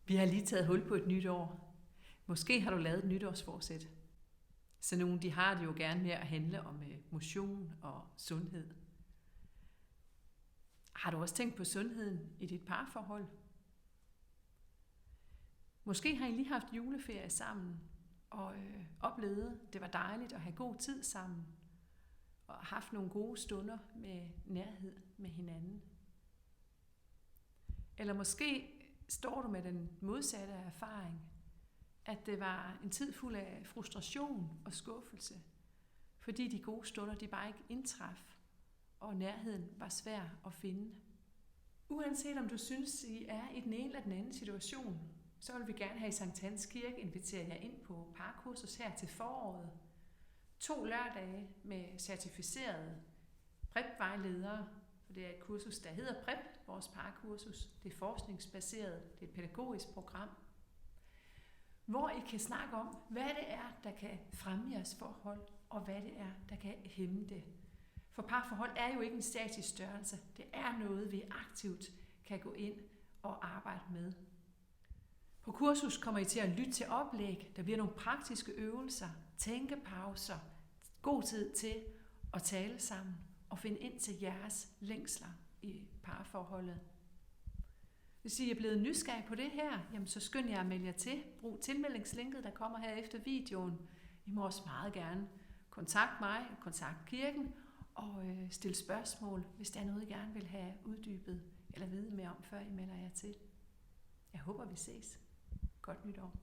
Vi har lige taget hul på et nyt år. Måske har du lavet et nytårsforsæt. Så nogle de har det jo gerne med at handle om motion og sundhed. Har du også tænkt på sundheden i dit parforhold? Måske har I lige haft juleferie sammen og oplevet, det var dejligt at have god tid sammen og haft nogle gode stunder med nærhed med hinanden. Eller måske står du med den modsatte erfaring, at det var en tid fuld af frustration og skuffelse, fordi de gode stunder de bare ikke indtraf, og nærheden var svær at finde. Uanset om du synes, I er i den ene eller den anden situation, så vil vi gerne have i Sankt Hans Kirke invitere jer ind på parkursus her til foråret. 2 lørdage med certificerede PrEP-vejledere. Det er et kursus, der hedder PrEP, vores parkursus. Det er forskningsbaseret, det er et pædagogisk program, hvor I kan snakke om, hvad det er, der kan fremme jeres forhold, og hvad det er, der kan hæmme det. For parforhold er jo ikke en statisk størrelse. Det er noget, vi aktivt kan gå ind og arbejde med. På kursus kommer I til at lytte til oplæg. Der bliver nogle praktiske øvelser, tænkepauser, god tid til at tale sammen og finde ind til jeres længsler i parforholdet. Hvis I er blevet nysgerrig på det her, jamen så skynd jer at melde jer til. Brug tilmeldingslinket, der kommer her efter videoen. I må også meget gerne kontakte mig, kontakte kirken og stille spørgsmål, hvis der er noget, I gerne vil have uddybet eller vide mere om, før I melder jer til. Jeg håber, vi ses. Godt nytår.